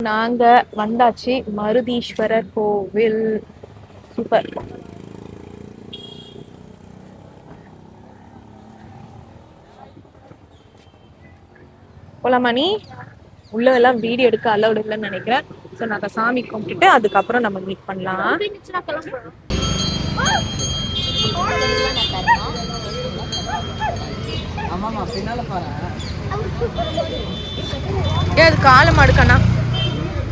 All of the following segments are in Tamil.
நாங்க வந்தாச்சு மருதீஸ்வரர் கோவில். சூப்பர். போலாமணி உள்ள எல்லாம் வீடியோ எடுக்க அலௌட் இல்லைன்னு நினைக்கிறேன். ஸோ நாங்கள் சாமி கும்பிட்டுட்டு அதுக்கப்புறம் நம்ம மீட் பண்ணலாம். அது காளை மாடு கண்ணா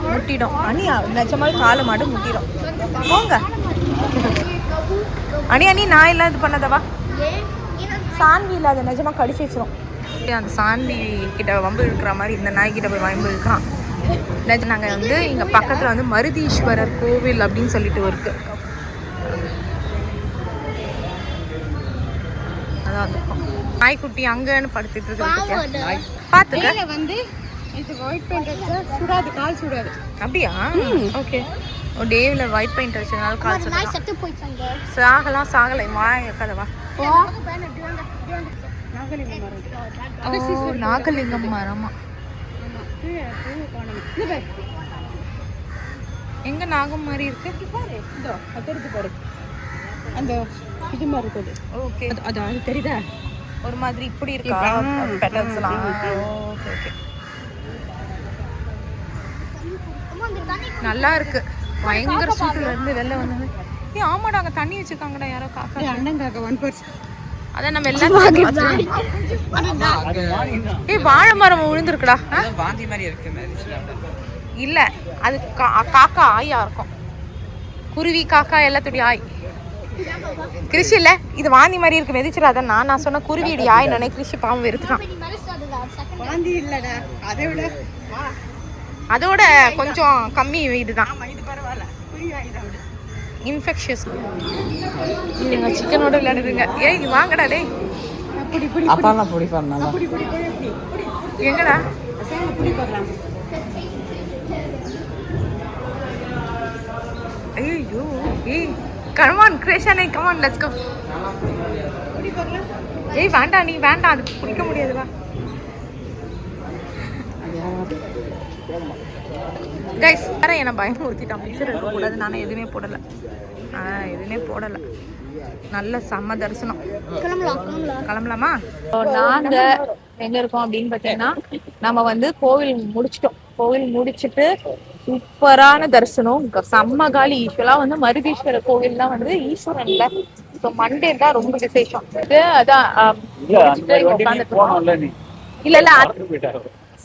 முட்டிடும். அணி நிஜமாவே காளை மாடு முட்டிடும். போங்க அணி அணி நான் எல்லாம் இது பண்ணதவா சான்வி இல்லாத நிஜமா கடிச்சு வச்சிரும். அந்த சான்வி கிட்ட வம்பு இழுக்கிற மாதிரி இந்த நாய் கிட்ட போய் வம்பு இழுக்கிறான். நாங்கள் வந்து இங்கே பக்கத்தில் வந்து மருதீஸ்வரர் கோவில் அப்படின்னு சொல்லிட்டு இருக்கு. அதான் நாய்க்குட்டி அங்கன்னு படுத்துட்டு இருக்கு. பார்த்துக்க வந்து இது ஒயிட் பெயிண்ட் அடிச்சா சுடாது, கால் சுடாது. அப்படியா? ஓகே. டேவில ஒயிட் பெயிண்ட் அடிச்சதுனால கால் சுடாது. சாகலாம் சாகலை வாங்க கதவா. நாகலிங்கம் மரமா? எங்க நாகம் மாதிரி இருக்கு பாரு. அந்த இது மாதிரி இருக்குது. ஓகே அது தெரியுதா? ஒரு மாதிரி இப்படி இருக்கா பெட்டல்ஸ்லாம்? ஓகே ஓகே நல்லா இருக்கு. பயங்கர சூட்டுல இருந்து வெளில வந்தது. ஆமாடா அங்க தண்ணி வச்சிருக்காங்கடா யாரோ காக்கா. அண்ணன் காக்கா 1%. அதான் நம்ம எல்லாம் வாழை மரம் விழுந்துருக்குடா. இல்ல அது காக்கா ஆயா இருக்கும். குருவி காக்கா எல்லாத்துடைய ஆய். கிருஷி இல்ல இது வாந்தி மாதிரி இருக்கு மெதிச்சிடாத. நான் சொன்ன குருவியடி ஆய் நானே. கிருஷி பாவம் வெறுத்துட்டான். அதோட கொஞ்சம் கம்மி இதுதான். இன்ஃபெக்ஷியஸ். நீங்க சிக்கனோட விளையாடுறீங்க. ஏய் வாங்கடா டேய். அப்பலாம் பொடி பண்ணலாம். எங்கடா? ஐயோ ஏய் come on Krishan, come on let's go. ஏய் வேண்டாம் நீ வேண்டாம், அது குடிக்க முடியாதுடா. கைஸ் வேற என்ன பயமுறுத்திட்டான். மிக்சர் எடுக்க கூடாது. நானே எதுவுமே போடலை. நல்ல செம்ம தரிசனம். கிளம்பலாமா? நாங்க எங்க இருக்கோம் அப்படின்னு பார்த்தீங்கன்னா நம்ம வந்து கோவில் முடிச்சிட்டோம். கோவில் முடிச்சுட்டு சூப்பரான தரிசனம். செம்ம காலி. யூஸ்வலா வந்து மருதீஸ்வரர் கோவில் தான் வந்து ஈஸ்வரன்ல. ஸோ மண்டே தான் ரொம்ப விசேஷம். அதான் இல்ல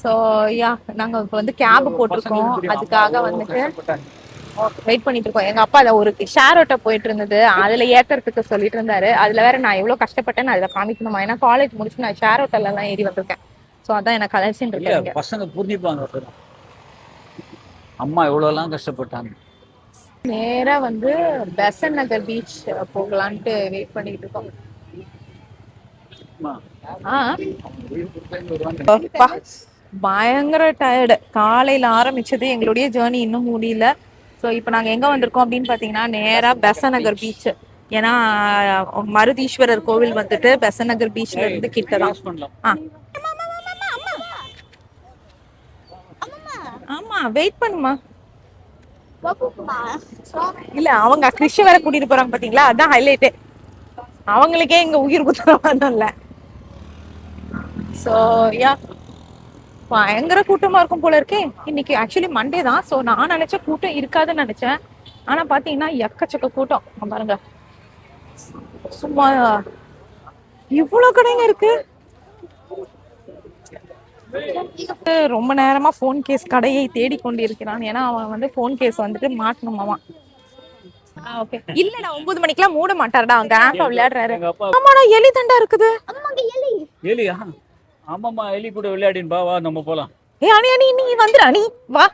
ஸோ யா நாங்க இப்போ வந்து கேப் போட்டிருக்கோம். அதுக்காக வந்துட்டு வெயிட் பண்ணிட்டு இருக்கோம். எங்க அப்பா அதை ஒரு ஷேர் ஆட்டோ போயிட்டு இருந்தது, அதுல ஏத்துறதுக்கு சொல்லிட்டு இருந்தாரு. அதுல வேற நான் எவ்வளவு கஷ்டப்பட்டேன்னு அதுல காமிக்கணுமா? ஏன்னா காலேஜ் முடிச்சு நான் ஷேர் ஆட்டோல எல்லாம் ஏறி வந்திருக்கேன். ஸோ அதான் எனக்கு கலெக்ஷன் இருக்கு. பசங்க புரிஞ்சுப்பாங்க அம்மா எவ்வளவு எல்லாம் கஷ்டப்பட்டாங்க. நேரா வந்து பெசன் நகர் பீச் போகலான்ட்டு வெயிட் பண்ணிட்டு இருக்கோம். பயங்கர டயர்டு. காலையில ஆரம்பிச்சது எங்களுடைய ஜேர்னி இன்னும் முடியல. ஸோ இப்போ நாங்கள் எங்கே வந்திருக்கோம் அப்படின்னு பார்த்தீங்கன்னா நேராக பெசநகர் பீச். ஏன்னா மருதீஸ்வரர் கோவில் வந்துட்டு பெசநகர் பீச்ல இருந்து கிட்டதான். ஆமா வெயிட் பண்ணுமா. இல்ல அவங்க கிருஷ்ண வேற கூட்டிட்டு போறாங்க பாத்தீங்களா, அதான் ஹைலைட்டே. அவங்களுக்கே இங்க உயிர் குத்துறவாதம். ஸோ யா பயங்கர கூட்டமா இருக்கும் போல இருக்கே. இன்னைக்கு ஆக்சுவலி மண்டே தான். ஸோ நான் நினைச்ச கூட்டம் இருக்காதுன்னு நினைச்சேன். ஆனா பாத்தீங்கன்னா எக்கச்சக்க கூட்டம். பாருங்க சும்மா இவ்வளவு கடைங்க இருக்கு. ரொம்ப நேரமா போன் கேஸ் கடையை தேடி கொண்டிருக்கிறான். ஏன்னா அவன் வந்து போன் கேஸ் வந்துட்டு மாட்டணுமாமா. இல்லடா 9 மணிக்கெல்லாம் மூட மாட்டாருடா. அவங்க ஆப்பா விளையாடுறாரு. ஆமாடா எலி தண்டா இருக்குது. எலியா? ஆமாமா எலி கூட விளையாடின் வா நம்ம போலாம். ஏய் அனி அனி நீ வந்துடா நீ வா.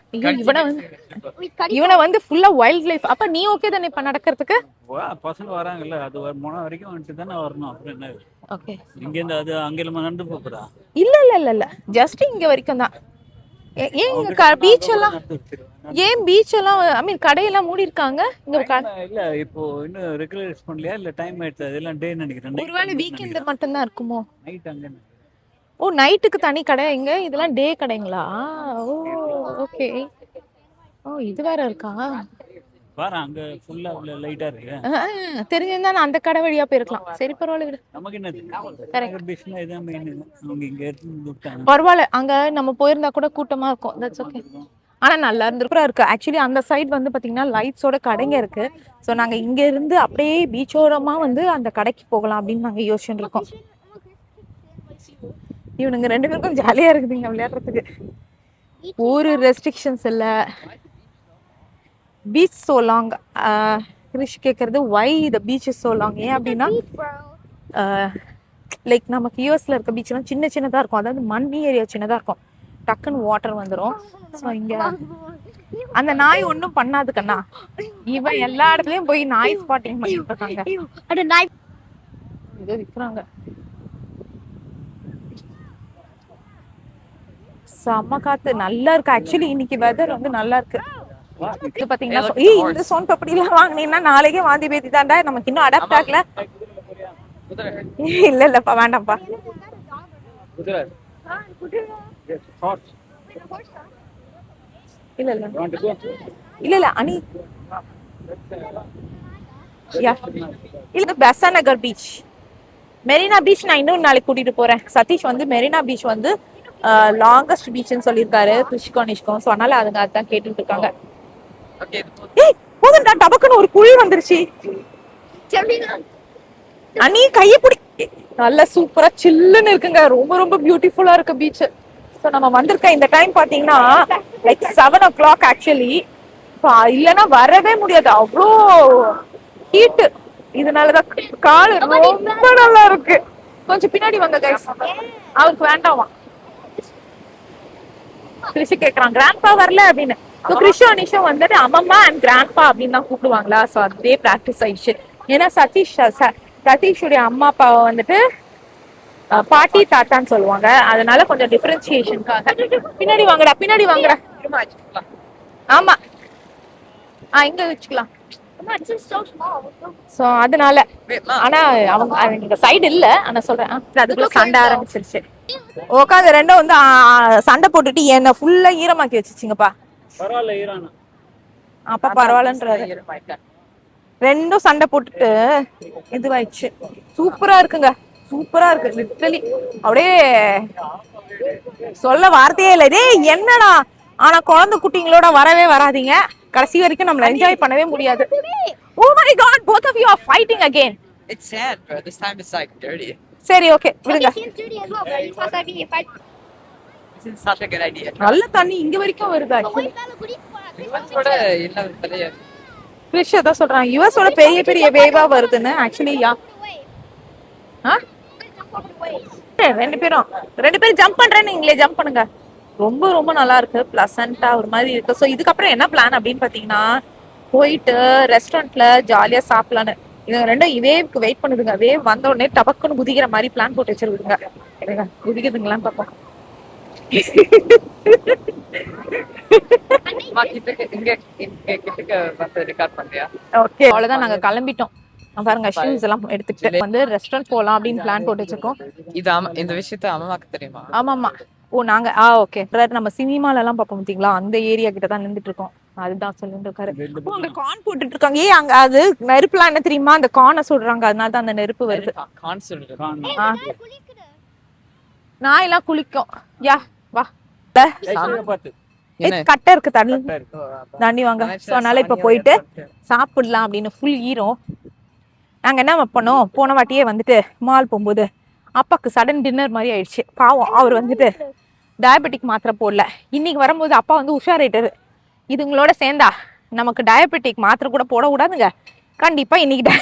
இவனை வந்து ஃபுல்லா வைல்ட் லைஃப். அப்ப நீ ஓகே தானே இப்ப நடக்கிறதுக்கு? வா பசங்க வராங்கல்ல, அது போன வரைக்கும் வந்துட்டு தானே வரணும். அப்புறம் என்ன? ஓகே இங்க இருந்து அது அங்கேலமா நடந்து போறா? இல்ல ஜஸ்ட் இங்க வரைக்கும் தான். ஏன் பீச் எல்லாம் ஐ மீன் கடையெல்லாம் மூடி இருக்காங்க இங்க. இல்ல இப்போ இன்னும் ரெகுலரைஸ் பண்ணலையா? இல்ல டைம் ஆயிடுச்சு. அதெல்லாம் டே நினைக்கிறேன். ஒருவேளை வீக்கெண்ட் மட்டும் தான் இருக்குமோ? நைட் அங்க. ஓ நைட்டுக்கு தனி கடை. எங்க இதெல்லாம் டே கடைங்களா? ஓ ஓகே. ஓ இது வேற இருக்கா? பாரு அங்க ஃபுல்லா லைட்டா இருக்கு. தெரிஞ்சிருந்தா நான் அந்த கடை வழியா போயிருக்கலாம். சரி பரவாயில்ல விடு. நமக்கு என்னது கரெக்ட். பிஸ்னா இதான் மெயின். அவங்க இங்க எடுத்து விட்டாங்க. பரவாயில்ல, அங்க நம்ம போயிருந்தா கூட கூட்டமா இருக்கும். That's okay. ஆனா நல்லா இருக்கு. ஆக்சுவலி அந்த சைடு வந்து பாத்தீங்கன்னா லைட்ஸோட கடைங்க இருக்கு. ஸோ நாங்க இங்க இருந்து அப்படியே பீச்சோரமா வந்து அந்த கடைக்கு போகலாம் அப்படின்னு நாங்க யோசிச்சுட்டு இருக்கோம். இவனுங்க 2 பேருக்கும் ஜாலியா இருக்குதுங்க விளையாடுறதுக்கு. ஒரு ரெஸ்ட்ரிக்ஷன்ஸ் இல்ல. Beach so long. கிரிஷ் கேக்குறது why the beach is so long. ஏன் அப்படின்னா லைக் நமக்கு யூஎஸ்ல இருக்க பீச்லாம் சின்ன சின்னதா இருக்கும். அதாவது மண் ஏரியா சின்னதா இருக்கும். டக்குன்னு வாட்டர் வந்துடும். ஸோ இங்க அந்த நாய் ஒன்றும் பண்ணாது கண்ணா. இவன் எல்லா இடத்துலயும் போய் நாய் ஸ்பாட்டிங் பண்ணிட்டு இருக்காங்க. இதை விற்கிறாங்க. செம்ம காத்து நல்லா இருக்கு. ஆக்சுவலி இன்னைக்கு வெதர் வந்து நல்லா இருக்கு. இது பாத்தீங்கன்னா இந்த சோன் பப்படி எல்லாம் வாங்கினீங்கன்னா நாளைக்கே வாந்தி பேத்தி தாண்டா. நமக்கு இன்னும் அடாப்ட் ஆகல. இல்லப்பா வேண்டாம்ப்பா. இல்ல அனி இல்ல பெசநகர் பீச், மெரினா பீச் நான் இன்னொரு நாளைக்கு கூட்டிட்டு போறேன். சதீஷ் வந்து மெரினா பீச் வந்து லாங்கஸ்ட் பீச்னு சொல்லியிருக்காரு கிருஷ்கோனிஷ்கும். ஸோ அதனால அதுங்க அதான் கேட்டுட்டு இருக்காங்க. போதும்டா டபக்குன்னு ஒரு குழி வந்துருச்சு. அனி கைய பிடி. நல்ல சூப்பரா சில்லுன்னு இருக்குங்க. ரொம்ப ரொம்ப பியூட்டிஃபுல்லா இருக்கு பீச். ஸோ நம்ம வந்திருக்க இந்த டைம் பாத்தீங்கன்னா லைக் 7 o'clock ஆக்சுவலி. இல்லைன்னா வரவே முடியாது, அவ்வளோ ஹீட். இதனாலதான் கால் ரொம்ப நல்லா இருக்கு. கொஞ்சம் பின்னாடி வாங்க கைஸ். அவருக்கு வேண்டாமா கிருஷி கேக்குறான் கிராண்ட்பா வரல அப்படின்னு. கிருஷி அனிஷம் வந்துட்டு அம்மம்மா அண்ட் கிராண்ட்பா அப்படின்னு தான் கூப்பிடுவாங்களா. ஸோ அதே பிராக்டிஸ் ஆயிடுச்சு. ஏன்னா சதீஷுடைய அம்மா அப்பாவை வந்துட்டு பாட்டி தாத்தான்னு சொல்லுவாங்க. அதனால கொஞ்சம் டிஃபரன்சியேஷனுக்காக. பின்னாடி வாங்கடா பின்னாடி வாங்கடா. ஆமா இங்க வச்சுக்கலாம். சோ அதனால ஆனா அவங்க சைடு இல்ல. ஆனா சொல்றேன் அதுக்குள்ள சண்டை ஆரம்பிச்சிருச்சு. உட்காந்து ரெண்டும் வந்து சண்டை போட்டுட்டு என்ன ஃபுல்லா ஈரமாக்கி வச்சுச்சுங்கப்பா. பரவாயில்ல ஈரானா. அப்பா பரவாயில்லன்றாரு. ரெண்டும் சண்டை போட்டுட்டு இதுவாயிடுச்சு. சூப்பரா இருக்குங்க. சூப்பரா இருக்கு லிட்டரலி. அப்படியே சொல்ல வார்த்தையே இல்லை. இதே என்னடா. ஆனா குழந்தை குட்டிங்களோட வரவே வராதீங்க. கடைசி வரைக்கும் நம்மள என்ஜாய் பண்ணவே முடியாது. Oh my god, both of you are fighting again. It's sad, bro. This time it's like dirty. சரி ஓகே விடுங்க. This is such a good idea. நல்ல தண்ணி இங்க வரைக்கும் வருது ஆக்சுவலி. யுஎஸோட என்ன பெரிய கிரிஷ் தான் சொல்றான் யுஎஸோட பெரிய பெரிய வேவா வருதுன்னு. ஆக்சுவலி யா ரெண்டு பேரும் ஜம்ப் பண்றேன்னு நீங்களே ஜம்ப் பண்ணுங்க. ரொம்ப ரொம்ப நல்லா இருக்கு. பிளசண்டா ஒரு மாதிரி இருக்கு. ஸோ இதுக்கப்புறம் என்ன பிளான் அப்படின்னு பாத்தீங்கன்னா போயிட்டு ரெஸ்டாரண்ட்ல ஜாலியா சாப்பிடலான்னு. இது ரெண்டும் வேவ்க்கு வெயிட் பண்ணுதுங்க. வேவ் வந்த உடனே டபக்குன்னு குதிக்கிற மாதிரி பிளான் போட்டு வச்சிருக்குதுங்க. குதிக்குதுங்களான்னு பார்ப்போம். ஓகே அவ்வளவுதான் நாங்க கிளம்பிட்டோம். பாருங்க ஷூஸ் எல்லாம் எடுத்துக்கிட்டு வந்து ரெஸ்டாரண்ட் போலாம் அப்படின்னு பிளான் போட்டு வச்சிருக்கோம். இது இந்த விஷயத்த அம்மாக்கு தெரியுமா? ஆமாமா. ஓ நாங்க ஓகே நம்ம சினிமால எல்லாம் பார்ப்போம் பாத்தீங்களா, அந்த ஏரியா கிட்ட தான் நின்றுட்டு இருக்கோம். அதுதான் சொல்லிட்டு இருக்காரு. அங்க கார்ன் போட்டுட்டு இருக்காங்க. அங்க அது நெருப்புலாம் என்ன தெரியுமா, அந்த கார்னை சொல்றாங்க. அதனால தான் அந்த நெருப்பு வருது. நான் எல்லாம் குளிக்கும். யா வா கட்டை இருக்கு தண்ணி வாங்க. ஸோ அதனால இப்ப போயிட்டு சாப்பிடலாம் அப்படின்னு ஃபுல் ஈரம். நாங்க என்ன பண்ணோம், போன வாட்டியே வந்துட்டு மால் போகும்போது அப்பாக்கு சடன் டின்னர் மாதிரி ஆயிடுச்சு. பாவம் அவர் வந்துட்டு டயபெட்டிக் மாத்திரை போடல. இன்னைக்கு வரும்போது அப்பா வந்து உஷாராயிட்டாரு. இதுங்களோட சேர்ந்தா நமக்கு டயபெட்டிக் மாத்திரை கூட போட கூடாதுங்க, கண்டிப்பா இன்னைக்கு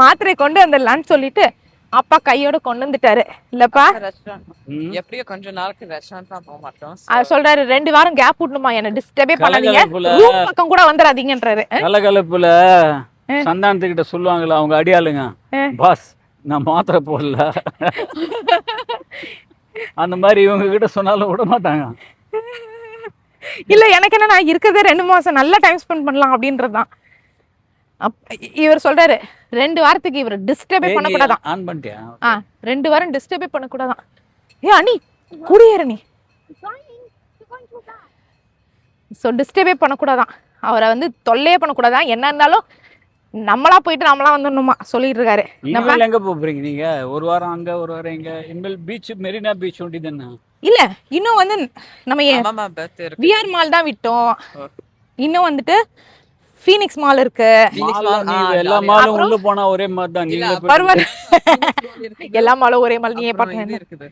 மாத்திரை கொண்டு வந்துடலான்னு சொல்லிட்டு அப்பா கையோட கொண்டு வந்துட்டாரு. இல்லப்பா எப்படியோ கொஞ்ச நாளுக்கு ரெஸ்டாரண்ட் போக மாட்டோம். அவர் சொல்றாரு 2 வாரம் கேப் விடணுமா, என்ன டிஸ்டர்பே பண்ணாதீங்க, ரூம் பக்கம் கூட வந்துடாதீங்கன்றாரு. கலகலப்புல சந்தானத்துக்கிட்ட சொல்லுவாங்களா அவங்க அடியாளுங்க, பாஸ் நான் மாத்திரை போடல அந்த மாதிரி இவங்க கிட்ட சொன்னாலும் விட மாட்டாங்க. இல்ல எனக்கு என்ன, நான் இருக்கிறதே 2 மாசம் நல்லா டைம் ஸ்பெண்ட் பண்ணலாம் அப்படின்றதுதான். இவர் சொல்றாரு 2 வாரத்துக்கு இவர் டிஸ்டர்பே பண்ணக்கூடாதான். ஆன் பண்ணிட்டியா? 2 வாரம் டிஸ்டர்பே பண்ணக்கூடாதான். ஏ அனி குடியேற நீ. ஸோ டிஸ்டர்பே பண்ணக்கூடாதான், அவரை வந்து தொல்லையே பண்ணக்கூடாதான், என்ன இருந்தாலும் நம்மளா போயிட்டு நம்மளா வந்துடணுமா சொல்லிட்டு இருக்காரு. இனிமேல் எங்க போறீங்க நீங்க? ஒரு வாரம் அங்க ஒரு வாரம் இங்க. இனிமேல் பீச் மெரினா பீச் ஒண்டி தானே? இல்ல இன்னும் வந்து நம்ம அம்மா birthday இருக்கு. விஆர் மால் தான் விட்டோம். இன்னும் வந்துட்டு ஃபீனிக்ஸ் மால் இருக்கு. எல்லா மாலும் உள்ள போனா ஒரே மாதிரி தான். நீங்க பரவாயில்ல, எல்லா மாலும் ஒரே மால். நீயே அப்புறம் பாக்க இது இருக்குது.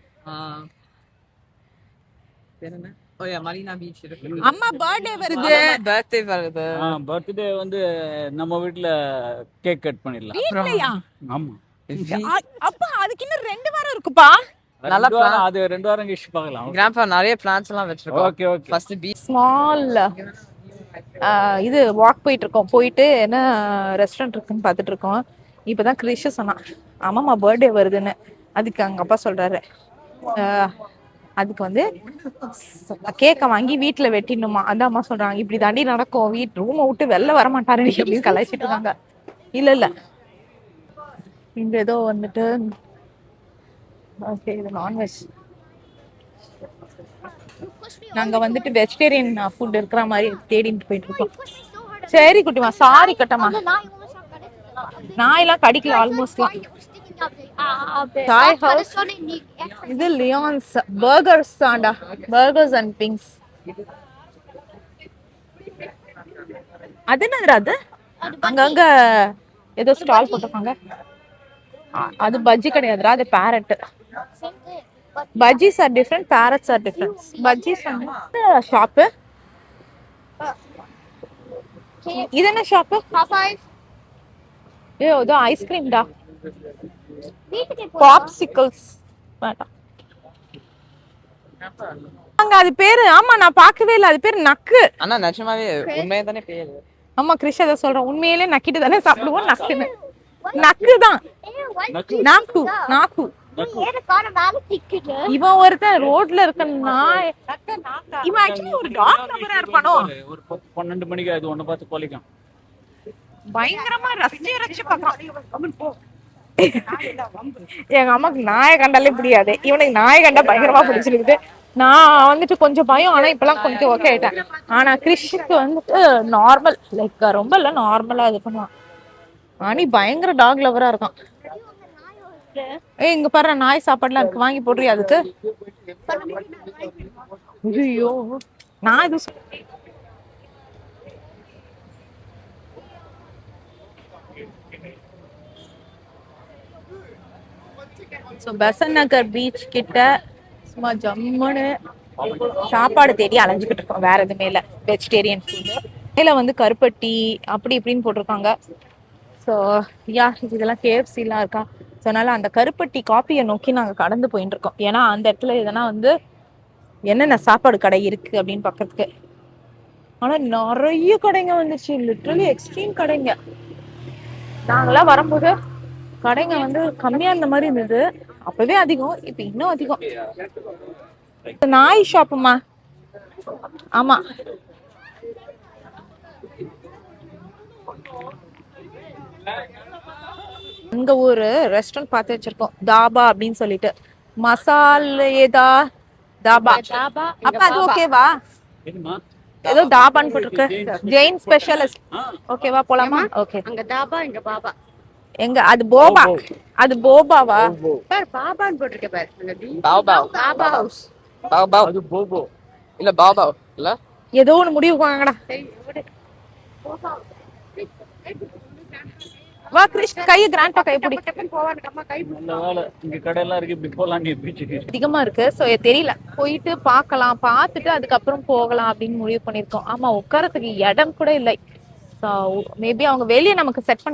பேர் என்ன? ஓயா மரீனா பீச் இருக்கு. அம்மா பர்த்டே வருது. birthday வருது. பர்த்டே வந்து நம்ம வீட்ல கேக் கட் பண்ணிடலாம். வீட்லயா? ஆமா. அப்பா அதுக்கு இன்னும் 2 வாரம் இருக்குப்பா. நல்ல plan. அது 2 வாரம் கழிச்சு பார்க்கலாம். கிராண்ட்பா நிறைய பிளான்ஸ் எல்லாம் வச்சிருக்கோம். Okay okay. First beach small இது வாக் போயிட்டு இருக்கோம். போயிட்டு என்ன ரெஸ்டாரண்ட் இருக்குன்னு பார்த்துட்டு இருக்கோம். இப்பதான் கிரிஷ் சொன்னான் அம்மா பர்த்டே வருதுன்னு. அதுக்கு அவங்க அப்பா சொல்றாரு அதுக்கு வந்து கேக்கை வாங்கி வீட்டுல வெட்டிடணுமா. அந்த அம்மா சொல்றாங்க இப்படி தாண்டி நடக்கும், ரூமை விட்டு வெளில வர மாட்டாரு நீ அப்படின்னு கலாய்ச்சிட்டு இருக்காங்க. இல்ல இல்ல இங்க ஏதோ வந்துட்டு ஓகே இது நான்வெஜ். நாங்க வந்துட்டு வெஜிடேரியன் ஃபுட் இருக்கிற மாதிரி தேடிட்டு போயிட்டு இருக்கோம். சரி குட்டிமா, சாரி கட்டமா, நான் எல்லாம் கடிக்கல ஆல்மோஸ்ட்லாம். தாய் ஹவுஸ் இது lions burgers Andal, burgers and pings. அது என்னது அது? அங்கங்க ஏதோ ஸ்டால் போட்டிருக்காங்க. அது பஜ்ஜி கிடையாதுடா, அது parrot. Bajjis are different, parrots are different. Bajjis shop. இது என்ன ஷாப்பு? ஏ இதோ ஐஸ்கிரீம்டா, பாப்சிக்கல்ஸ். வேண்டாம் அங்க அது பேரு. ஆமா நான் பார்க்கவே இல்லை, அது பேரு நக்கு. அண்ணா நிஜமாவே உண்மையா தானே பேரு. ஆமா கிருஷ் அதை சொல்றேன், உண்மையிலே நக்கிட்டு தானே சாப்பிடுவோம். நக்குன்னு நக்கு தான். நாக்கு நாக்கு. இவன் ஒருத்தன் ரோட்ல இருக்க நாய். இவன் ஆக்சுவலி ஒரு டாக் லவரா இருப்பானோ. ஒரு 12 மணிக்கு அது ஒண்ணு பார்த்து கொலைக்கும். பயங்கரமா ரசிச்சு பார்க்கறான். எங்க அம்மாக்கு நாயை கண்டாலே பிடிக்காது, இவனுக்கு நாயை கண்டா பயங்கரமா பிடிச்சிருக்குது. நான் வந்துட்டு கொஞ்சம் பயம், ஆனா இப்பெல்லாம் கொஞ்சம் ஓகே ஆயிட்டேன். ஆனா கிறிஷுக்கு வந்துட்டு நார்மல், லைக் ரொம்ப இல்ல நார்மலா இது பண்ணுவான். ஆனி பயங்கர டாக் லவரா இருக்கான். ஏய் இங்க பாரு நாய் சாப்பாடுலாம் இருக்கு, வாங்கி போடுறியா அதுக்கு? ஐயோ நான் இது பெசன்ட் நகர் பீச் கிட்ட சும்மா ஜம்முன்னு சாப்பாடு தேடி அலைஞ்சுக்கிட்டு இருக்கோம். வேற எதுவுமே இல்லை, வெஜிடேரியன் ஃபுட்டு. மேல வந்து கருப்பட்டி அப்படி இப்படின்னு போட்டிருக்காங்க. ஸோ யா இதெல்லாம் கேஎஃப்சிலாம் இருக்கா. ஸோ அதனால அந்த கருப்பட்டி காப்பியை நோக்கி நாங்கள் கடந்து போயிட்டு இருக்கோம். ஏன்னா அந்த இடத்துல எதனா வந்து என்னென்ன சாப்பாடு கடை இருக்கு அப்படின்னு பார்க்கறதுக்கு. ஆனால் நிறைய கடைங்க வந்துச்சு, லிட்ரலி எக்ஸ்ட்ரீம் கடைங்க. நாங்களாம் வரும்போது கடைங்க வந்து கம்மியா இருந்த மாதிரி இருந்தது, அப்பவே அதிகம், இப்ப இன்னும் அதிகம். நாய் ஷாப்புமா. ஆமா அங்க ஒரு ரெஸ்டாரண்ட் பார்த்து வச்சிருக்கோம், தாபா அப்படின்னு சொல்லிட்டு. மசாலேதா தாபா. அப்ப அது ஓகேவா? ஏதோ தாபான்னு போட்டிருக்கு, ஜெயின் ஸ்பெஷலிஸ்ட். ஓகேவா போலாமா? ஓகே. அங்க தாபா, இங்க பாபா. எங்க அது போபா, அது போபாவா? பாரு பாபான்னு போட்டிருக்க பாரு. பாவ் பாபா ஹவுஸ். பாவ் அது போபோ இல்ல பாவ் இல்ல, ஏதோ ஒண்ணு முடிவு வாங்கடா. வா கிருஷ், கையை கிராண்டா கை பிடி. நல்ல வேலை இங்க கடையெல்லாம் இருக்கு, இப்படி போலாம் நீ பீச்சுக்கு. அதிகமா இருக்கு, சோ தெரியல, போயிட்டு பார்க்கலாம், பார்த்துட்டு அதுக்கப்புறம் போகலாம் அப்படின்னு முடிவு பண்ணிருக்கோம். ஆமா உட்காரத்துக்கு இடம் கூட இல்லை. ஸோ மேபி அவங்க வெளியே நமக்கு செட்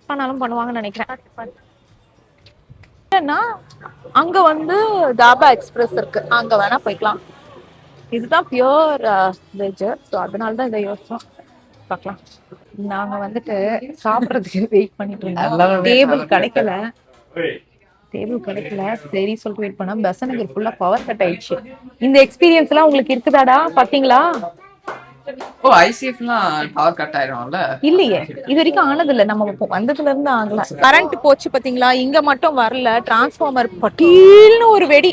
பண்ணாலும் பண்ணுவாங்கன்னு நினைக்கிறேன். ஏன்னா அங்க வந்து தாபா எக்ஸ்பிரஸ் இருக்கு, அங்க வேணா போய்க்கலாம். இதுதான் பியூர் வெஜ், ஸோ அதனால தான் இதை யோசிச்சோம். பார்க்கலாம். நாங்க வந்துட்டு சாப்பிட்றதுக்கு வெயிட் பண்ணிட்டு இருந்தோம், டேபிள் கிடைக்கல. சரி சொல்லிட்டு வெயிட் பண்ணா பெசன்ட் நகர் ஃபுல்லா பவர் கட் ஆயிடுச்சு. இந்த எக்ஸ்பீரியன்ஸ் எல்லாம் உங்களுக்கு இருக்குதாடா? பாத்தீங்களா? ஓ ஐசிஎஃப்லாம் பவர் கட் ஆயிரும்ல? இல்லையே, இது வரைக்கும் ஆனது இல்ல, நம்ம வந்ததுல இருந்து ஆகல. கரண்ட் போச்சு பாத்தீங்களா, இங்க மட்டும் வரல. டிரான்ஸ்ஃபார்மர் பட்டீல்னு ஒரு வெடி,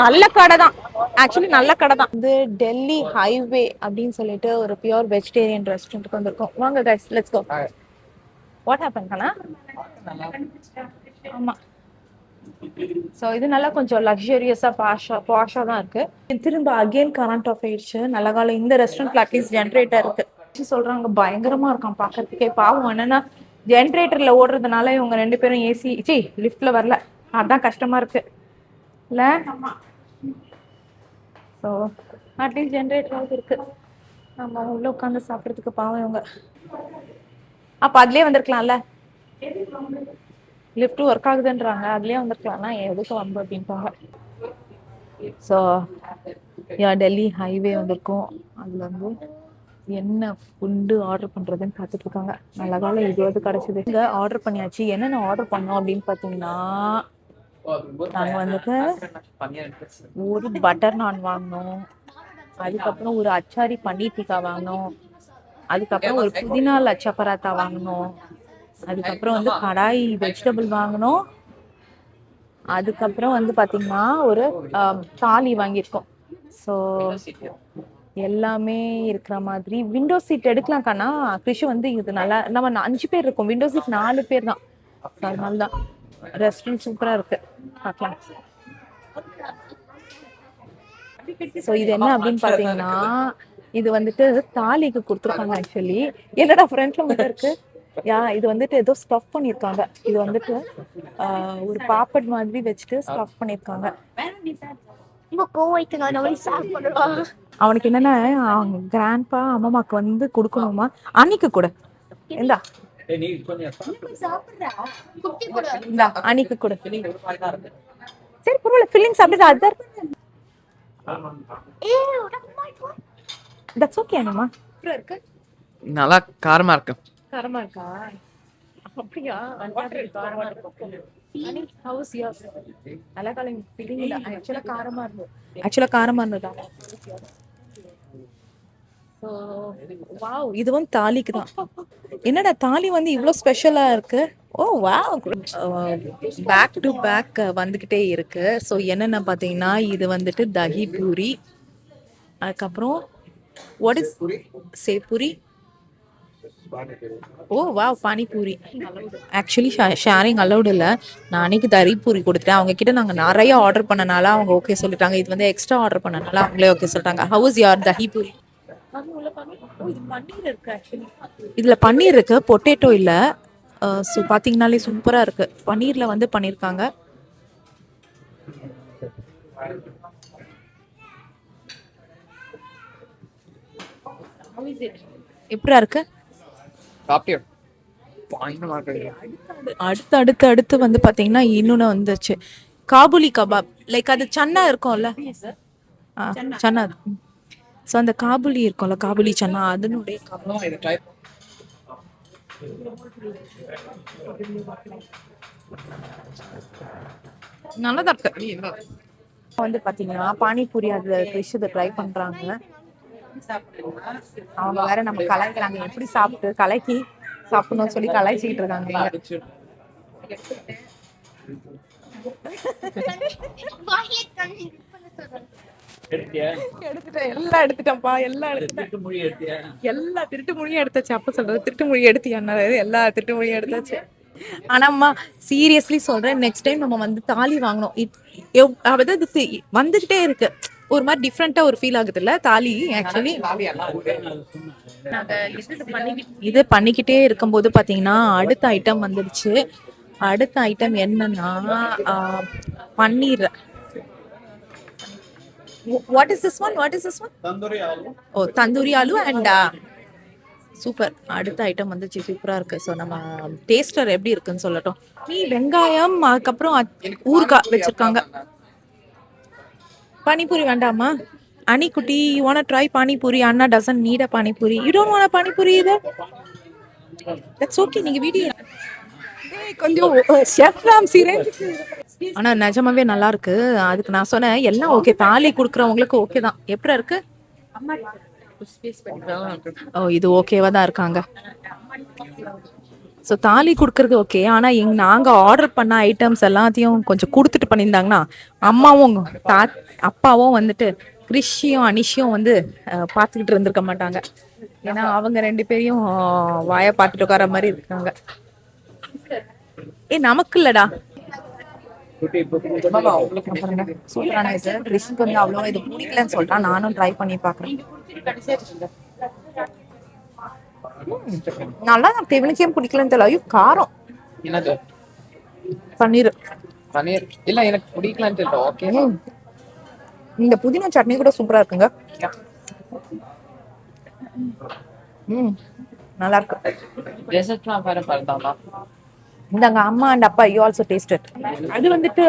நல்ல கடை தான், ஆக்சுவலி நல்ல கடை தான். இது டெல்லி ஹைவே அப்படின்னு சொல்லிட்டு ஒரு பியூர் வெஜிடேரியன் ரெஸ்டாரண்ட்டுக்கு வந்திருக்கோம். வாங்க guys, let's go. What happen கண்ணா? ஆமா. ஸோ இது நல்லா கொஞ்சம் லக்ஸரியஸாக பாஷாக தான் இருக்கு. திரும்ப அகெயின் கரண்ட் ஆஃப் ஆயிடுச்சு. நல்ல காலம் இந்த ரெஸ்டாரண்ட்ல அட்லீஸ்ட் ஜென்ரேட்டர் இருக்கு. சொல்றாங்க பயங்கரமா இருக்கான் பார்க்கறதுக்கே. பாவம் என்னன்னா ஜென்ரேட்டர்ல ஓடுறதுனால இவங்க 2 பேரும் ஏசி லிஃப்ட்ல வரல, அதான் கஷ்டமா இருக்கு இல்ல. ஸோ அட்லீஸ்ட் ஜென்ரேட்டராவது இருக்கு, நம்ம உள்ள உட்காந்து சாப்பிட்றதுக்கு. பாவம் இவங்க. அப்ப அதுலயே வந்திருக்கலாம்ல, லிஃப்ட் ஒர்க் ஆகுதுன்றாங்க, அதுலயே வந்திருக்கலாம்னா எதுக்கு வம்பு அப்படின்பாங்க. ஸோ டெல்லி ஹைவே வந்திருக்கோம். அதுல வந்து என்ன ஃபுட்டு ஆர்டர் பண்றதுன்னு பார்த்துட்டு இருக்காங்க. நல்ல காலம் இதுவாது கிடைச்சது. இங்க ஆர்டர் பண்ணியாச்சு. என்னென்ன ஆர்டர் பண்ணோம் அப்படின்னு பார்த்தீங்கன்னா, நாங்க வந்துட்டு ஒரு பட்டர் நான் வாங்கினோம், அதுக்கப்புறம் ஒரு அச்சாரி பன்னீர் டிக்கா வாங்கினோம், அதுக்கப்புறம் ஒரு புதினா லச்சா பராத்தா வாங்கினோம், அதுக்கப்புறம் வந்து கடாய் வெஜிடபிள் வாங்கினோம், அதுக்கப்புறம் வந்து பாத்தீங்கன்னா ஒரு தாலி வாங்கியிருக்கோம். ஸோ எல்லாமே இருக்கிற மாதிரி. விண்டோ சீட் எடுக்கலாம் கண்ணா. கிருஷி வந்து இது நல்லா, நம்ம 5 பேர் இருக்கோம், விண்டோ சீட் 4 பேர் தான். அதனால தான் ரெஸ்டாரண்ட் சூப்பரா இருக்கு, பார்க்கலாம். ஸோ இது என்ன அப்படின்னு பாத்தீங்கன்னா, இது வந்துட்டு தாலிக்கு கொடுத்துருக்காங்க. ஆக்சுவலி என்னடா ஃப்ரண்ட்ல மட்டும் இருக்கு. இது வந்துட்டு ஏதோ ஸ்டஃப் பண்ணிருக்காங்க. இது வந்துட்டு ஒரு பாப்பட் மாதிரி வச்சுட்டு ஸ்டஃப் பண்ணிருக்காங்க. அவனுக்கு என்னன்னா, அவங்க கிராண்ட்பா அம்மாக்கு வந்து கொடுக்கணுமா, அன்னைக்கு கூட இந்தா இந்தா அன்னைக்கு கூட. சரி பரவாயில்ல, ஃபீலிங்ஸ் அப்படிதான். அதுதான் தட்ஸ் ஓகே. அனிமா இருக்கு, நல்லா காரமா இருக்கு. காரமா இருக்கா? அப்படியா? House yours? நல்ல காலம் ஃபீலிங் இல்ல, ஆக்சுவலா காரமா இருந்தது. ஆக்சுவலா காரமா இருந்ததா? ஸோ வாவ், இது வந்து தாலிக்கு தான். என்னடா தாலி வந்து இவ்வளோ ஸ்பெஷலா இருக்கு. Oh wow, back to back வந்துகிட்டே இருக்கு. ஸோ என்னென்ன பார்த்தீங்கன்னா, இது வந்துட்டு தஹி பூரி, அதுக்கப்புறம் what is sev puri. Oh wow, pani puri. Actually sharing allowed இல்லை. நான் அன்னைக்கு தரி பூரி கொடுத்துட்டேன். அவங்க கிட்ட நாங்கள் நிறைய ஆர்டர் பண்ணனால அவங்க ஓகே சொல்லிட்டாங்க. இது வந்து எக்ஸ்ட்ரா ஆர்டர் பண்ணனால அவங்களே ஓகே சொல்லிட்டாங்க. How is your dahi puri? இதுல பன்னீர் இருக்கு, பொட்டேட்டோ இல்ல. ஸோ பாத்தீங்கன்னாலே சூப்பரா இருக்கு. பன்னீர்ல வந்து பண்ணிருக்காங்க. எப்படா இருக்கு? அடுத்து வந்து பாத்தீங்கன்னா இன்னொன்னு வந்துச்சு, காபுலி கபாப். லைக் அது சன்னா இருக்கும்ல, சன்னா. ஸோ அந்த காபுலி இருக்கும்ல, காபுலி சன்னா, அதனுடைய நல்லதா இருக்கு. வந்து பாத்தீங்கன்னா பானிபூரி அது ஃபிஷ் இதை ட்ரை பண்றாங்க. அவங்க வேற நம்ம கலாய்க்கிறாங்க, எப்படி சாப்பிட்டு கலக்கி சாப்பிடணும்னு சொல்லி கலாய்ச்சிக்கிட்டு இருக்காங்க. எடுத்துட்டேன், எல்லாம் எடுத்துட்டேன்ப்பா, எல்லாம் எடுத்துட்டேன். எல்லா திருட்டு மொழியும் எடுத்தாச்சு. அப்ப சொல்றது திருட்டு மொழி எடுத்தியா? எல்லா திருட்டு மொழியும் எடுத்தாச்சு. ஆனாம்மா சீரியஸ்லி சொல்றேன், நெக்ஸ்ட் டைம் நம்ம வந்து தாலி வாங்கணும். அதாவது இது வந்துகிட்டே இருக்கு, ஒரு மாதிரி டிஃப்ரெண்டா ஒரு ஃபீல் ஆகுது இல்ல தாலி. ஆக்சுவலி இது பண்ணிக்கிட்டே இருக்கும்போது பாத்தீங்கன்னா அடுத்த ஐட்டம் வந்துடுச்சு. அடுத்த ஐட்டம் என்னன்னா பன்னீர். What is this one? Tandoori aloo. Oh, tandoori aloo and super. அடுத்த ஐட்டம் வந்து சூப்பரா இருக்கு. ஸோ நம்ம டேஸ்டர் எப்படி இருக்குன்னு சொல்லட்டும். வெங்காயம், அதுக்கப்புறம் ஊறுகாய் வச்சிருக்காங்க. பானிபூரி வேண்டாமா? அனி குட்டி, you wanna try panipuri? Anna doesn't need a panipuri. You don't want a panipuri either? That's okay. நீங்க வீடியோ கொஞ்சம் ஷெஃப் ராம்சி ரேஞ்சுக்கு. ஆனா நிஜமாவே நல்லா இருக்கு. அதுக்கு நான் சொன்னேன் எல்லாம் ஓகே, தாலி குடுக்குறவங்களுக்கு ஓகே தான். எப்படி இருக்கு? ஓ இது ஓகேவா தான் இருக்காங்க. ஸோ தாலி கொடுக்கறது ஓகே, ஆனால் நாங்கள் ஆர்டர் பண்ண ஐட்டம்ஸ் எல்லாத்தையும் கொஞ்சம் கொடுத்துட்டு பண்ணியிருந்தாங்கன்னா அம்மாவும் அப்பாவும் வந்துட்டு கிறிஷியும் அனிஷியும் வந்து பார்த்துக்கிட்டு இருந்திருக்க மாட்டாங்க. ஏன்னா அவங்க 2 பேரையும் வாயை பார்த்துட்டு உட்கார மாதிரி இருக்காங்க. நமக்கு இல்லடா. சூப்பரான இது. கிறிஷுக்கு வந்து அவ்வளோ இது பிடிக்கலன்னு சொல்லிட்டா, நானும் ட்ரை பண்ணி பார்க்குறேன். நல்லா தான். இவனுக்கே பிடிக்கலன்னு தெரியல. ஐயோ காரம். என்னது? பன்னீர். பன்னீர் இல்ல எனக்கு பிடிக்கலன்னு தெரியல. ஓகே. இந்த புதினா சட்னி கூட சூப்பரா இருக்குங்க. நல்லா இருக்கு. டெசர்ட்லாம் வேற பரதாமா. இந்தாங்க அம்மா அண்ட் அப்பா யூ ஆல்சோ டேஸ்டட். அது வந்துட்டு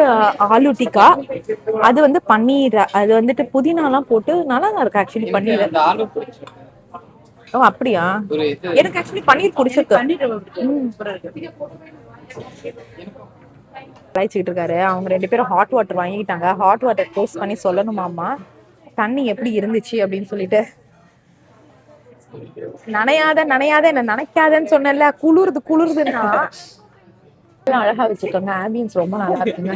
ஆலு டிக்கா, அது வந்து பன்னீர், அது வந்துட்டு புதினாலாம் போட்டு நல்லா தான் இருக்கு ஆக்சுவலி. பன்னீர் அந்த ஆலு பிடிச்சு. ஓ அப்படியா? எனக்கு ஆக்சுவலி பன்னீர் பிடிச்சிருக்கு. அழைச்சிட்டு இருக்காரு. அவங்க 2 பேரும் ஹாட் வாட்டர் வாங்கிட்டாங்க. ஹாட் வாட்டர் டேஸ்ட் பண்ணி சொல்லணுமாமா தண்ணி எப்படி இருந்துச்சு அப்படின்னு சொல்லிட்டு. நனையாத என்ன நினைக்காதன்னு சொன்னல. குளிருதுன்னா அழகா வச்சிருக்காங்க. ஆம்பியன்ஸ் ரொம்ப நல்லா இருக்குங்க.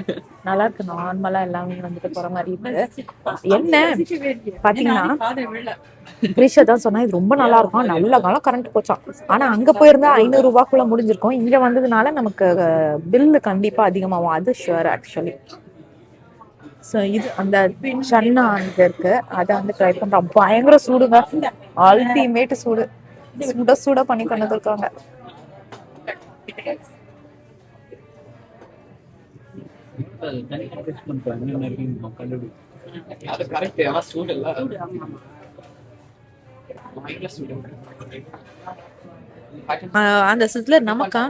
நல்லா இருக்கு. நார்மலா எல்லாமே வந்துட்டு போற மாதிரி இருக்கு. என்ன பாத்தீங்கன்னா கிரிஷா தான் சொன்னா இது ரொம்ப நல்லா இருக்கும், நல்ல காலம் கரண்ட் போச்சான். ஆனா அங்க போயிருந்தா 500 ரூபாய்க்குள்ள முடிஞ்சிருக்கும். இங்க வந்ததுனால நமக்கு பில்லு கண்டிப்பா அதிகமாகும். அது ஷுவர் ஆக்சுவலி. ஸோ இது அந்த சன்னா அங்க இருக்கு, அதை வந்து ட்ரை பண்றோம். பயங்கர சூடுங்க, அல்டிமேட் சூடு. சுட பண்ணி கொண்டு இருக்காங்க. அது கரெக்ட். ஆனா சூடு இல்ல. அந்த சிஸ்லர் நமக்கா?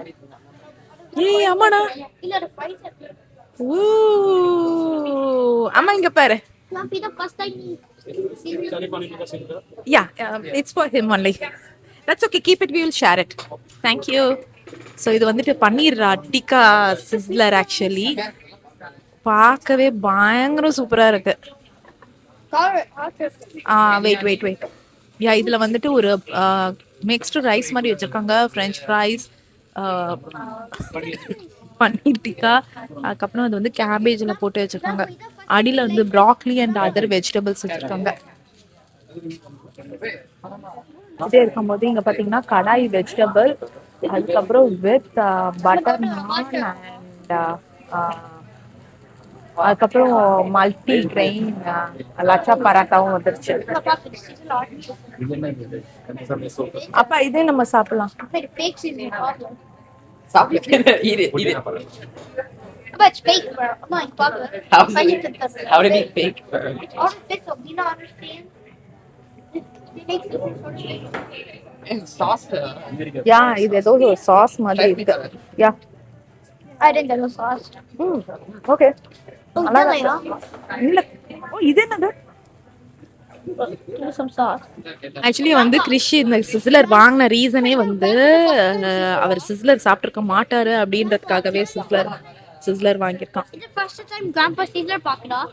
ஏய் அம்மாடா. அம்மா இங்க பாரு. Yeah, it's for him only. That's okay, keep it, we will share it. Thank you. So இது வந்துட்டு பன்னீர் டிக்கா சிஸ்லர் ஆக்சுவலி. பார்க்கவே பயங்கர சூப்பரா இருக்கு. வெயிட். யா இதுல வந்துட்டு ஒரு மிக்ஸ்டு ரைஸ் மாதிரி வச்சிருக்காங்க. ஃப்ரெஞ்ச் ஃப்ரைஸ், பன்னீர் டிக்கா, அதுக்கப்புறம் அது வந்து கேபேஜ்ல போட்டு வச்சிருக்காங்க. அடியில வந்து ப்ராக்லி அண்ட் அதர் வெஜிடபிள்ஸ் வச்சிருக்காங்க. இதே இருக்கும்போது இங்க பாத்தீங்கன்னா கடாய் வெஜிடபிள், அதுக்கப்புறம் வித் பட்டர் நான் அண்ட் அதுக்கப்புறம் மல்டி கிரெயின் லச்சா பராட்டாவும் வந்துருச்சு. அப்பா இதே நம்ம சாப்பிடலாம். But it's fake, bro. I'm not fucking. How did it fake, bro? All the fake, do you not understand? It makes it sort of fake. And sauce. யா இது ஏதோ ஒரு சாஸ் மாதிரி இருக்கு. யா I didn't get no sauce. Okay. Oh, இல்ல. ஓ இது என்னது? some sauce. ஆக்சுவலி வந்து கிறிஷி இந்த சிஸ்லர் வாங்கின ரீசனே வந்து அவர் சிஸ்லர் சாப்பிட்டுருக்க மாட்டாரு அப்படின்றதுக்காகவே sizzler வாங்கியிருக்கான். It's the first time Grandpa Caesar popped off.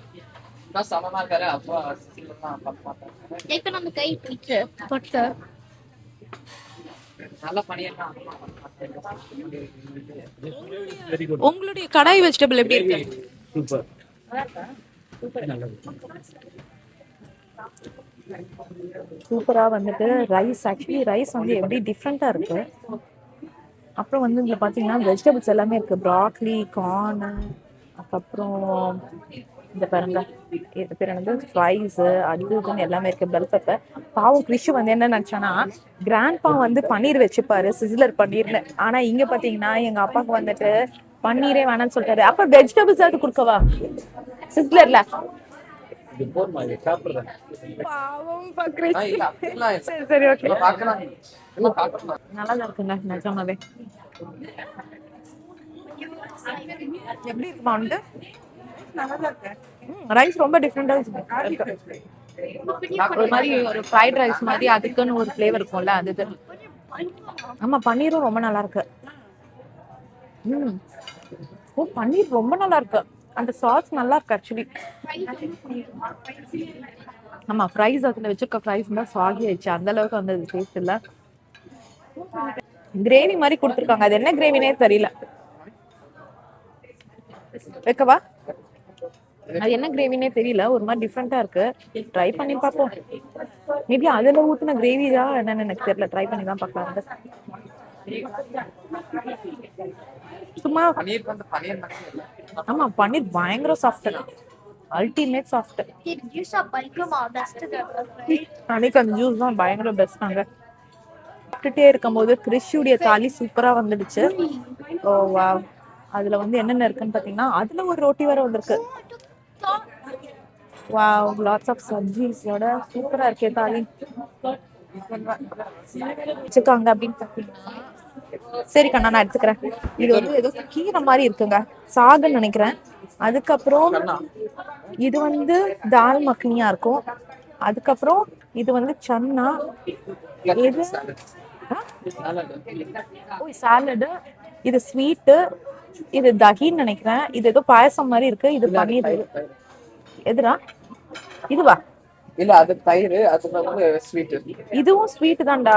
நான் சமமா இருக்கற அப்பா சீக்கிரமா பாப்பா. Taken on the guy pizza. But நல்லா பண்ணியேனா. உங்களுடைய கடாய் வெஜிடபிள் எப்படி இருக்கு? சூப்பர். சூப்பரா வந்துட்டு ரைஸ், ஆக்சுவலி ரைஸ் வந்து எப்படி டிஃப்ரெண்டா இருக்கு. அப்புறம் வந்து இதுல பாத்தீங்கன்னா வெஜிடபிள்ஸ் எல்லாமே இருக்கு. ப்ராக்லி, கார்ன், அதுக்கப்புறம் இந்த பாருங்க இது பேர் என்னது ஃப்ரைஸ், அது இதுன்னு எல்லாமே இருக்கு. Bell pepper. பாவம் கிறிஷு வந்து என்ன நினைச்சானா கிராண்ட்பா வந்து பன்னீர் வச்சுப்பாரு, சிஸ்லர் பன்னீர்னு. ஆனா இங்க பாத்தீங்கன்னா எங்க அப்பாவுக்கு வந்துட்டு பன்னீரே வேணாம்னு சொல்லிட்டாரு. அப்ப வெஜிடபிள்ஸ் அது கொடுக்கவா சிஸ்லர்ல? பாவம் சரி ஓகே. நல்லா இருக்குங்க நிஜமாவே. எப்படி இருக்குமா வந்து? ரைஸ் ரொம்ப டிஃப்ரெண்டா இருக்கு. ஒரு மாதிரி ஒரு ஃப்ரைட் ரைஸ் மாதிரி அதுக்குன்னு ஒரு ஃப்ளேவர் இருக்கும்ல அது. ஆமா பன்னீரும் ரொம்ப நல்லா இருக்கு. ஓ பன்னீர் ரொம்ப நல்லா இருக்கு. அந்த சாஸ் நல்லா இருக்கு ஆக்சுவலி. ஆமா ஃப்ரைஸ் அதுல வச்சிருக்க ஃப்ரைஸ் தான் சாகி ஆயிடுச்சு. அந்த அளவுக்கு வந்து டேஸ்ட் இல்ல. கிரேவி மாதிரி கொடுத்துருக்காங்க. அது என்ன கிரேவினே தெரியல. வைக்கவா? அது என்ன கிரேவினே தெரியல. ஒரு மாதிரி டிஃப்ரெண்டா இருக்கு. ட்ரை பண்ணி பார்ப்போம். மேபி அதுல ஊத்துன கிரேவி தான் என்னன்னு எனக்கு தெரியல. ட்ரை பண்ணி தான் பார்க்கலாம். சும்மா பன்னீர் வந்து பன்னீர் மட்டும் இல்ல. ஆமா, பன்னீர் பயங்கர சாஃப்ட், அல்டிமேட் சாஃப்ட். ஜூஸ் பல்கமா பெஸ்ட். அன்னைக்கு அந்த ஜூஸ் தான் பயங்கர பெஸ்ட்டாங்க. சாப்பிட்டுட்டே இருக்கும்போது கிறிஷுடைய தாலி சூப்பரா வந்துடுச்சு. ஓ வா, அதுல வந்து என்னென்ன இருக்குன்னு பாத்தீங்கன்னா அதுல ஒரு ரொட்டி வேற வந்திருக்கு. வாவ், லாட்ஸ் ஆஃப் சப்ஜீஸோட சூப்பரா இருக்கே தாலி. வச்சுக்காங்க அப்படின்னு பாத்தீங்கன்னா, சரி கண்ணா நான் எடுத்துக்கிறேன். இது வந்து ஏதோ கீரை மாதிரி இருக்குங்க, சாகுன்னு நினைக்கிறேன். அதுக்கப்புறம் இது வந்து தால் மக்னியா இருக்கும். அதுக்கப்புறம் இது வந்து சன்னா, இது சாலடு, இது ஸ்வீட்டு, இது தஹின்னு நினைக்கிறேன். இது ஏதோ பாயசம் மாதிரி இருக்கு. இது பன்னீர். எதுடா இதுவா? இல்ல அது தயிர், அது வந்து ஸ்வீட். இதுவும் ஸ்வீட் தான்டா.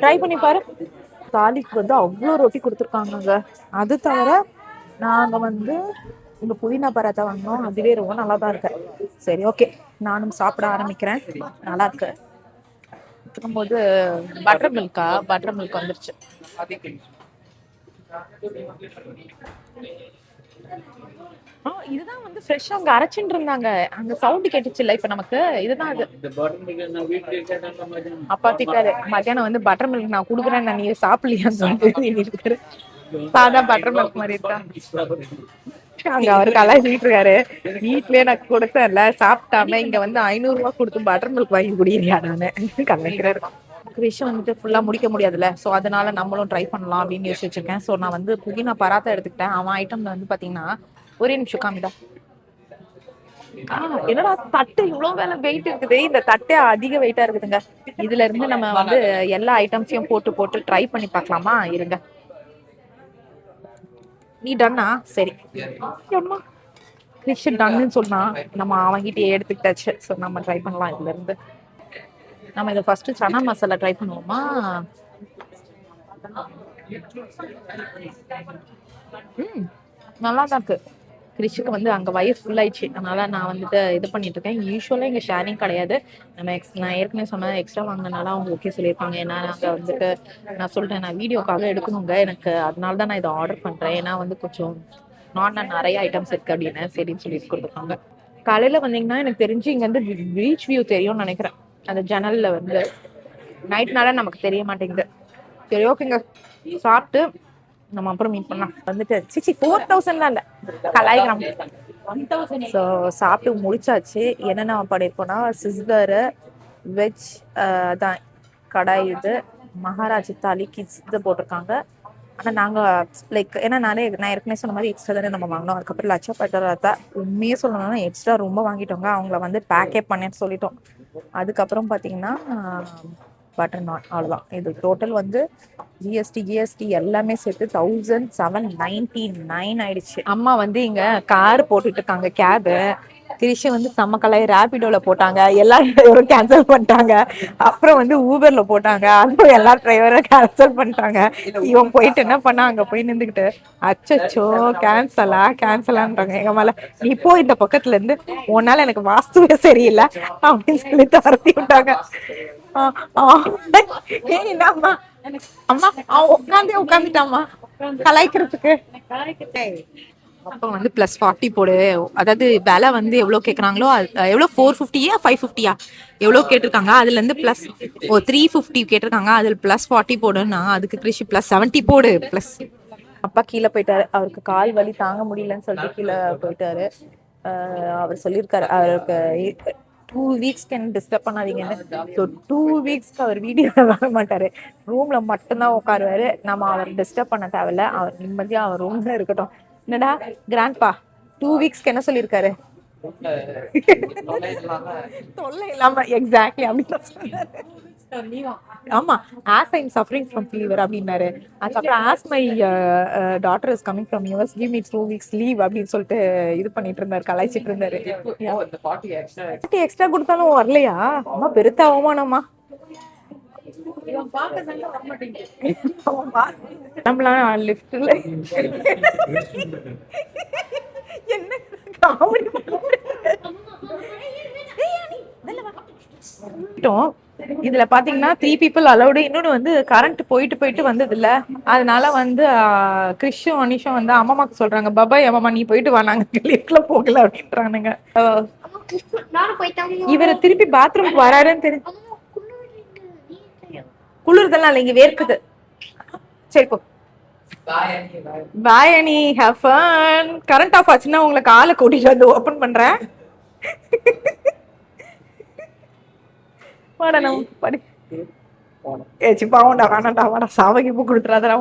ட்ரை பண்ணி பாரு. தாலிக்கு வந்து அவ்வளோ ரொட்டி கொடுத்துருக்காங்க. அது தவிர நாங்க வந்து இந்த புதினா பராத்தா வாங்கினோம். அதுவே ரொம்ப நல்லா தான் இருக்கு. சரி ஓகே, நானும் சாப்பிட ஆரம்பிக்கிறேன். நல்லா இருக்கு. இருக்கும்போது பட்டர் மில்க் வந்துருச்சு. இதுதான் வந்து ஃப்ரெஷ்ஷா அங்க அரைச்சிட்டு இருந்தாங்க. அந்த சவுண்ட் கேட்டுச்சு இல்ல இப்ப நமக்கு. இதுதான் அது. அப்பா திட்டாரு மத்தியானம் வந்து பட்டர் மில்க் நான் குடுக்குறேன், நீ சாப்பிடலையான்னு சொல்லிட்டு. சாதா பட்டர் மில்க் மாதிரி இருக்கா? அங்க அவரு கலாய்ச்சிட்டு இருக்காரு. வீட்லயே நான் கொடுத்தேன்ல, சாப்பிட்டாம இங்க வந்து 500 ரூபாய் கொடுத்து பட்டர் மில்க் வாங்கி குடிக்கிறியா நானு கலாய்க்கிறாரு. விஷயம் வந்துட்டு ஃபுல்லா முடிக்க முடியாதுல்ல, சோ அதனால நம்மளும் ட்ரை பண்ணலாம் அப்படின்னு யோசிச்சு வச்சிருக்கேன். சோ நான் வந்து புதினா பராத்தா எடுத்துக்கிட்டேன். அவன் ஐட்டம்ல வந்து பாத்தீங்கன்னா, ஒரே நிமிஷம் காமிடா. என்னடா தட்டு இவ்வளவு வேலை வெயிட் இருக்குது. இந்த தட்டே அதிக வெயிட்டா இருக்குதுங்க. இதுல இருந்து நம்ம வந்து எல்லா ஐட்டம்ஸையும் போட்டு ட்ரை பண்ணி பார்க்கலாமா? இருங்க. நீ டன்னா? சரி. கிறிஷ் டன்னு சொன்னா நம்ம அவங்கிட்டே எடுத்துக்கிட்டாச்சு. ஸோ நம்ம ட்ரை பண்ணலாம். இதுல இருந்து நம்ம இதை ஃபர்ஸ்ட் சனா மசாலா ட்ரை பண்ணுவோமா? நல்லா தான் இருக்கு. கிறிஷுக்கு வந்து அங்கே வயிறு ஃபுல் ஆயிடுச்சு. அதனால நான் வந்துட்டு இது பண்ணிட்டு இருக்கேன். யூஸ்வலாக இங்கே ஷேரிங் கிடையாது. நான் ஏற்கனவே சொன்னேன், எக்ஸ்ட்ரா வாங்கினால அவங்க ஓகே சொல்லியிருப்பாங்க. ஏன்னா நாங்கள் வந்துட்டு நான் சொல்லிட்டேன், நான் வீடியோக்காக எடுக்கணுங்க எனக்கு, அதனால தான் நான் இதை ஆர்டர் பண்ணுறேன். ஏன்னா வந்து கொஞ்சம் நிறைய ஐட்டம்ஸ் இருக்கு அப்படின்னு சரின்னு சொல்லிட்டு கொடுத்துருக்காங்க. காலையில் வந்தீங்கன்னா எனக்கு தெரிஞ்சு இங்கே வந்து பீச் வியூ தெரியும்னு நினைக்கிறேன். அந்த ஜன்னலில் வந்து நைட்னால நமக்கு தெரிய மாட்டேங்குது. சரி ஓகேங்க, சாப்பிட்டு நம்ம அப்புறம் மீட் பண்ணலாம். வந்துட்டு 4000 இல்ல கலாய்கிராம். ஸோ சாப்பிட்டு முடிச்சாச்சு. என்னென்ன பண்ணியிருக்கோம்னா, சிஸ்லரு, வெஜ் தான் கடாய், இது மகாராஜ் தாலி, கிட்ஸ் இது போட்டிருக்காங்க. ஆனால் நாங்கள் லைக் ஏன்னா நான் ஏற்கனவே சொன்ன மாதிரி எக்ஸ்ட்ரா தானே நம்ம வாங்கினோம். அதுக்கப்புறம் லட்சா பட்டராத்தா உண்மையே சொல்லணும்னா எக்ஸ்ட்ரா ரொம்ப வாங்கிட்டோங்க. அவங்கள வந்து பேக்கே பண்ணேன்னு சொல்லிட்டோம். அதுக்கப்புறம் பார்த்தீங்கன்னா பட்டர் நான், அவ்வளோதான். இது டோட்டல் வந்து ஜிஎஸ்டி எல்லாமே சேர்த்து 1799 ஆயிடுச்சு. அம்மா வந்து இங்க கார் போட்டுட்டு இருக்காங்க, கேபு. கிரிஷ் வந்து செம்ம கலாய் ரேபிடோல போட்டாங்க, எல்லா டிரைவரும் கேன்சல் பண்ணிட்டாங்க. அப்புறம் வந்து ஊபர்ல போட்டாங்க, அதுவும் எல்லா டிரைவரும் கேன்சல் பண்ணிட்டாங்க. இவன் போயிட்டு என்ன பண்ணா, அங்க போய் நின்றுக்கிட்டு அச்சோ கேன்சலான்றாங்க எங்க மேல. நீ போ இந்த பக்கத்துல இருந்து, உன்னால எனக்கு வாஸ்துவே சரியில்லை அப்படின்னு சொல்லி தரத்தி விட்டாங்க. அம்மா உட்காந்துட்டாமா கலாய்க்கிறதுக்கு. அப்போ வந்து +40 போடு. அதாவது விலை வந்து எவ்வளோ கேட்குறாங்களோ, எவ்வளோ 450 550 எவ்வளோ கேட்டிருக்காங்க. அதுல இருந்து ப்ளஸ் 350 கேட்டிருக்காங்க. அதில் +40 போடுன்னா அதுக்கு கிருஷி +70 போடு ப்ளஸ். அப்பா கீழே போயிட்டாரு, அவருக்கு கால் வலி தாங்க முடியலன்னு சொல்லிட்டு கீழே போயிட்டாரு. அவர் சொல்லியிருக்காரு அவருக்கு 2 வீக்ஸ்க்கு என்ன டிஸ்டர்ப் பண்ணாதீங்கன்னு. ஸோ 2 வீக்ஸ்க்கு அவர் வீடியோ வர மாட்டாரு, ரூம்ல மட்டும்தான் உட்காருவாரு. நம்ம அவர் டிஸ்டர்ப் பண்ண தேவையில்ல, அவர் நிம்மதியா அவர் ரூம்ல இருக்கட்டும். என்னடா கிராண்ட்பா 2 வீக்ஸ்க்கு என்ன சொல்லியிருக்காரு? தொல்லை இல்லாம எக்ஸாக்ட்லி அப்படின்னு சொன்னாரு. ஆமா, as I'm suffering from fever அப்படின்னாரு. அதுக்கப்புறம் as my daughter is coming from US, give me 2 weeks leave அப்படின்னு சொல்லிட்டு இது பண்ணிட்டு இருந்தாரு, கலாய்ச்சிட்டு இருந்தாரு. எக்ஸ்ட்ரா கொடுத்தாலும் வரலையா? அம்மா பெருத்த அவமானமா. நம்மளாம் லிஃப்ட்ல என்ன காமெடி இதுல பாத்தீங்கன்னா 3 people அலௌடு. இன்னொன்னு வந்து கரண்ட் போயிட்டு வந்தது இல்ல, அதனால வந்து கிறிஷும் அனிஷும் வந்து அம்மாக்கு சொல்றாங்க, பாபாய் அம்மா நீ போயிட்டு வா, நாங்க லிஃப்ட்ல போகல அப்படின்றானுங்க. நானும் போயிட்டாங்க. இவரை திருப்பி பாத்ரூம் வராருன்னு தெரியும். குளிர்தெல்லாம் இல்ல, இங்க வேர்க்குது. சரி போ. பாய் அனி, ஹேவ் ஃபன். கரண்ட் ஆஃப் ஆச்சுன்னா உங்களை காலை கூட்டிட்டு வந்து ஓபன் பண்றேன். வாடா நம்ம படி. ஏச்சி பாவண்டா, வேணாண்டா, வாடா, சாவகி பூ கொடுத்துறாதடா.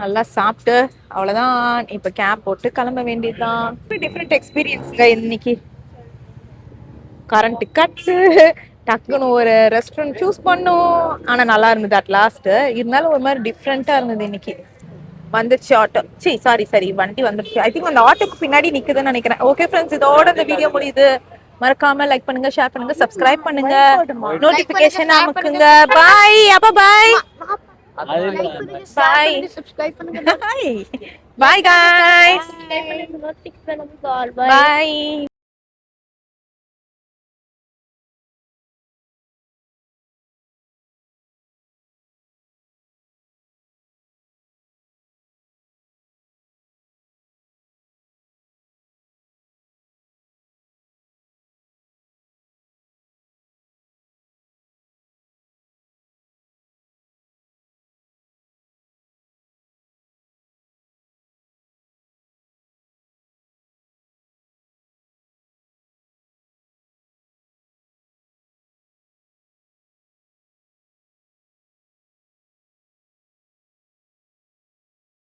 நல்லா சாப்பிட்டு அவ்வளவுதான், இப்ப கேப் போட்டு கிளம்ப வேண்டியதுதான். டிஃப்ரெண்ட் எக்ஸ்பீரியன்ஸ்ங்க இன்னைக்கு. கரண்ட் கட்ஸு, டக்குன்னு ஒரு ரெஸ்டாரண்ட் சூஸ் பண்ணோம், ஆனா நல்லா இருந்தது அட் லாஸ்ட். இருந்தாலும் ஒரு மாதிரி டிஃப்ரெண்டா இருந்தது இன்னைக்கு. வந்துச்சு ஆட்டோ, சாரி வண்டி வந்துருச்சு. ஐ திங்க் அந்த ஆட்டோக்கு பின்னாடி நிக்குதுன்னு நினைக்கிறேன். ஓகே ஃப்ரெண்ட்ஸ், இதோட இந்த வீடியோ முடியுது. மறக்காம லைக் பண்ணுங்க, ஷேர் பண்ணுங்க, சப்ஸ்கிரைப் பண்ணுங்க, நோட்டிபிகேஷன் அமுக்குங்க. பாய். அப்ப பாய் பாய் சப்ஸ்கிரைப் பண்ணுங்க. பாய் guys. நோட்டிஃபிகேஷன் பாய்.